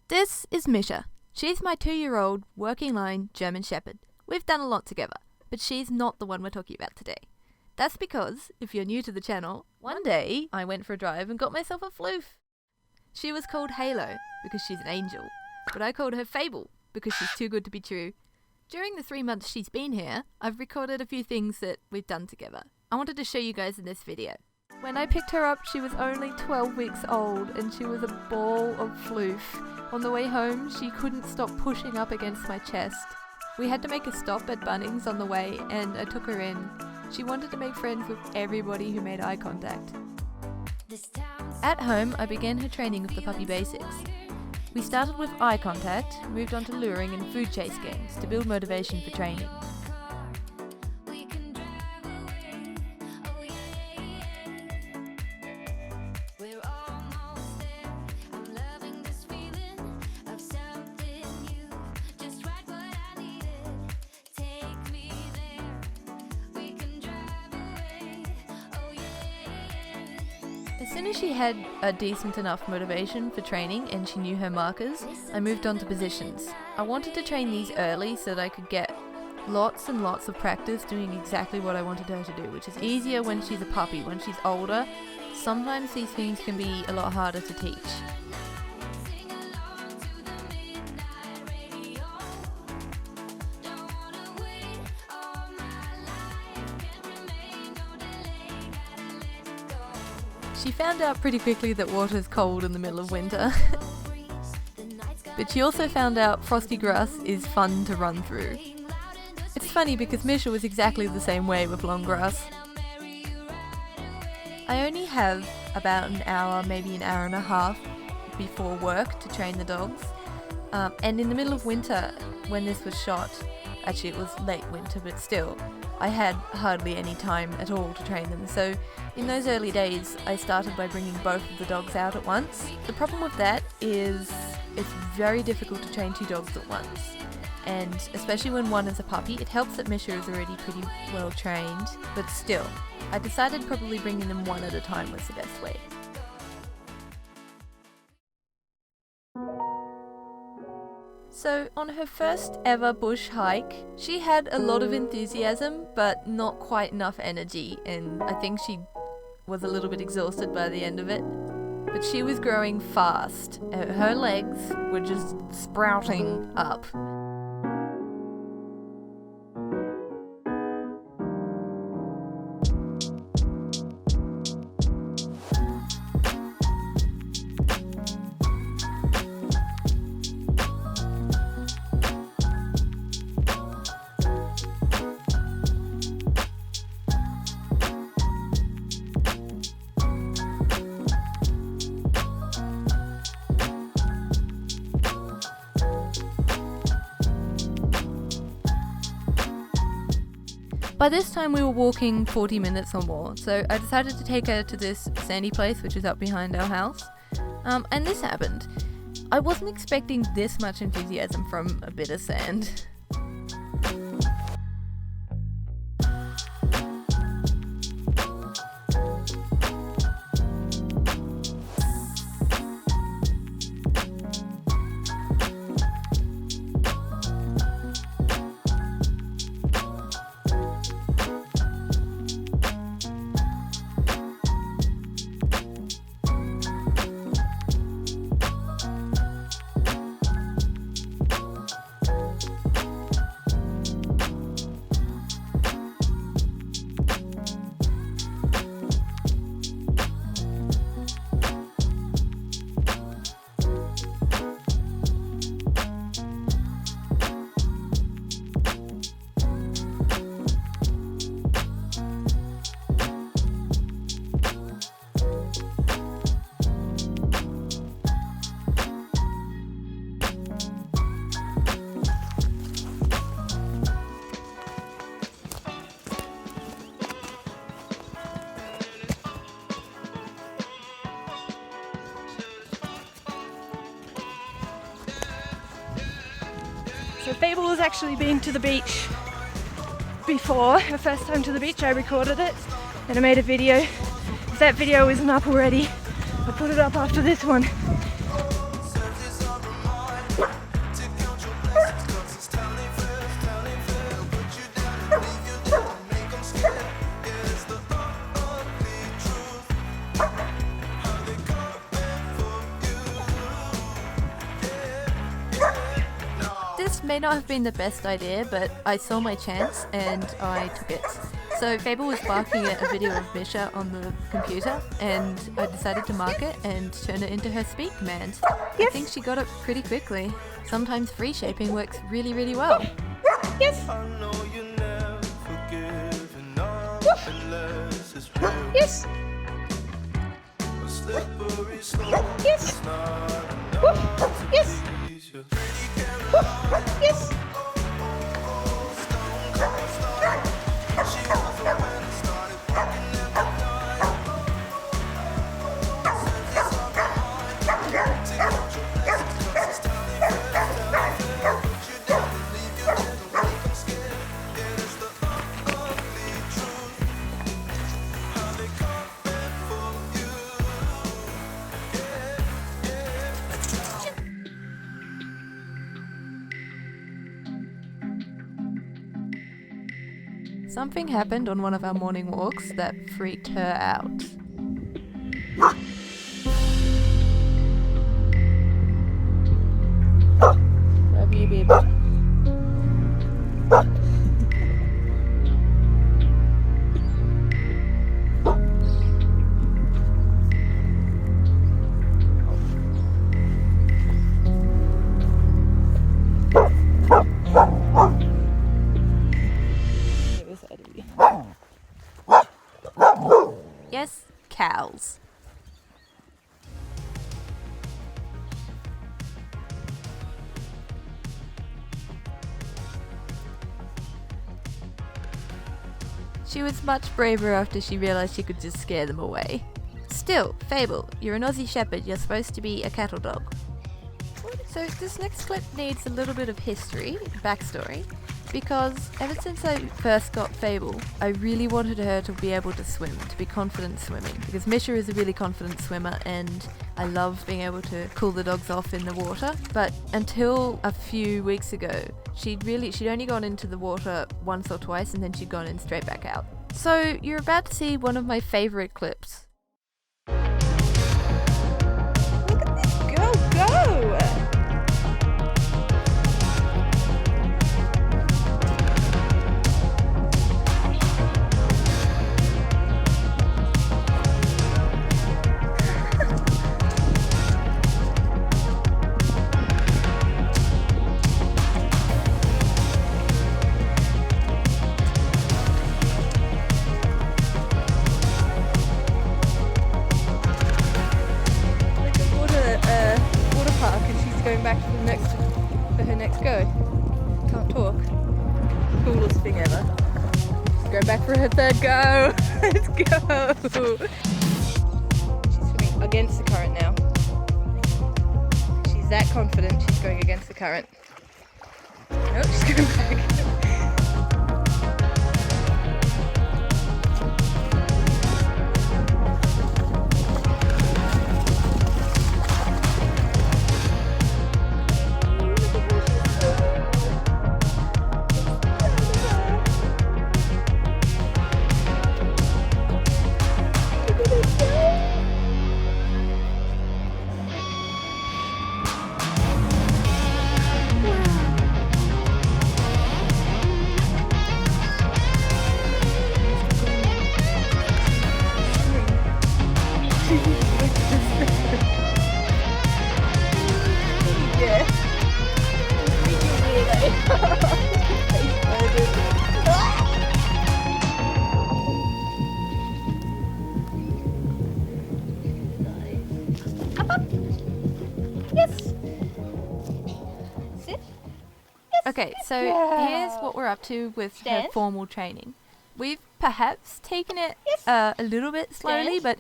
This is Misha. She's my 2-year-old working line German Shepherd. We've done a lot together, but she's not the one we're talking about today. That's because, if you're new to the channel, one day I went for a drive and got myself a floof. She was called Halo because she's an angel, but I called her Fable because she's too good to be true. During the 3 months she's been here, I've recorded a few things that we've done together. I wanted to show you guys in this video. When I picked her up, she was only 12 weeks old and she was a ball of floof. On the way home, she couldn't stop pushing up against my chest. We had to make a stop at Bunnings on the way and I took her in. She wanted to make friends with everybody who made eye contact. At home, I began her training with the puppy basics. We started with eye contact, moved on to luring and food chase games to build motivation for training. As soon as she had a decent enough motivation for training and she knew her markers, I moved on to positions. I wanted to train these early so that I could get lots and lots of practice doing exactly what I wanted her to do, which is easier when she's a puppy. When she's older, sometimes these things can be a lot harder to teach. She found out pretty quickly that water's cold in the middle of winter. But she also found out frosty grass is fun to run through. It's funny because Misha was exactly the same way with long grass. I only have about an hour, maybe an hour and a half before work to train the dogs. And in the middle of winter, when this was shot, actually it was late winter, but still, I had hardly any time at all to train them. So in those early days, I started by bringing both of the dogs out at once. The problem with that is it's very difficult to train 2 dogs at once. And especially when one is a puppy, it helps that Misha is already pretty well trained, but still, I decided probably bringing them one at a time was the best way. So on her first ever bush hike, she had a lot of enthusiasm but not quite enough energy, and I think she was a little bit exhausted by the end of it. But she was growing fast. Her legs were just sprouting up. By this time we were walking 40 minutes or more, so I decided to take her to this sandy place which is up behind our house. And this happened. I wasn't expecting this much enthusiasm from a bit of sand. So Fable has actually been to the beach before. Her first time to the beach, I recorded it and I made a video. If that video isn't up already, I'll put it up after this one. may not have been the best idea, but I saw my chance and I took it. So Fable was barking at a video of Misha on the computer, and I decided to mark it and turn it into her speak command. Yes. I think she got it pretty quickly. Sometimes free shaping works really, really well. Yes. Yes. Yes. Yes. Yes. Something happened on one of our morning walks that freaked her out. Grab you, baby. Yes, cows. She was much braver after she realised she could just scare them away. Still, Fable, you're an Aussie Shepherd, you're supposed to be a cattle dog. So this next clip needs a little bit of history, backstory, because ever since I first got Fable, I really wanted her to be able to swim, to be confident swimming, because Misha is a really confident swimmer and I love being able to cool the dogs off in the water. But until a few weeks ago, she'd only gone into the water once or twice and then she'd gone in straight back out. So you're about to see one of my favourite clips. Look at this girl go! Going back for her next go. Can't talk. Coolest thing ever. She's going back for her third go. Let's go. She's swimming against the current now. She's that confident she's going against the current. Nope, she's going back. Okay, so here's what we're up to with her formal training. We've perhaps taken it a little bit slowly, but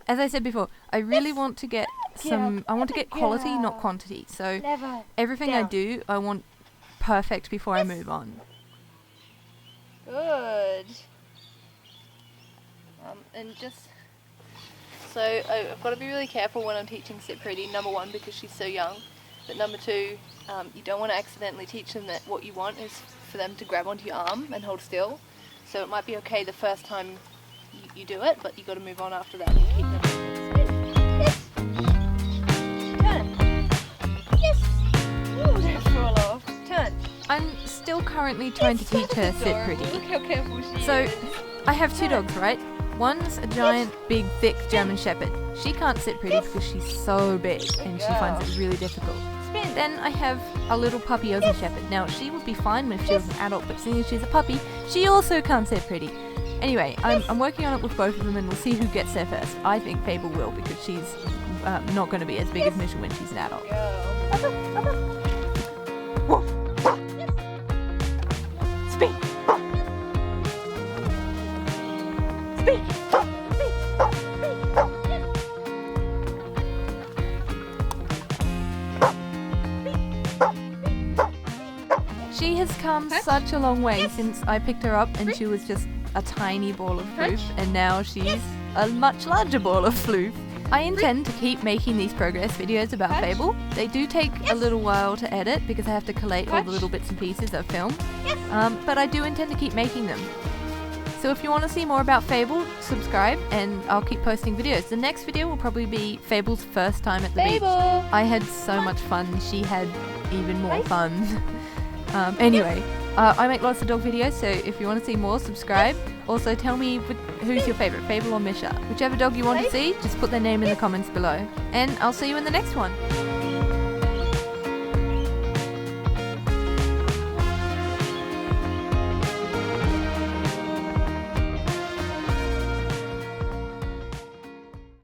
as I said before, I really want to get I want to get quality, not quantity. So everything I do, I want perfect before I move on. Good. And just so I've got to be really careful when I'm teaching sit pretty. Number one, because she's so young. But number two, you don't want to accidentally teach them that what you want is for them to grab onto your arm and hold still. So it might be okay the first time you do it, but you got to move on after that and keep them. Yes. Turn. Yes. Ooh, that's roll off. Turn. currently trying to teach her sit pretty. Look how careful she So, is. I have two dogs, right? One's a giant, big, thick German Shepherd. She can't sit pretty because she's so big and she finds it really difficult. Then I have a little puppy Aussie Shepherd. Now, she would be fine if she was an adult, but seeing as she's a puppy, she also can't sit pretty. Anyway, I'm working on it with both of them and we'll see who gets there first. I think Fable will because she's not going to be as big as Misha when she's an adult. Speak! Speak! She has come such a long way since I picked her up and she was just a tiny ball of floof and now she's a much larger ball of floof. I intend to keep making these progress videos about Fable. They do take a little while to edit because I have to collate all the little bits and pieces of film, but I do intend to keep making them. So if you want to see more about Fable, subscribe and I'll keep posting videos. The next video will probably be Fable's first time at the beach. I had so much fun, she had even more fun. Anyway, I make lots of dog videos, so if you want to see more, subscribe. Also tell me who's your favourite, Fable or Misha. Whichever dog you want to see, just put their name in the comments below. And I'll see you in the next one.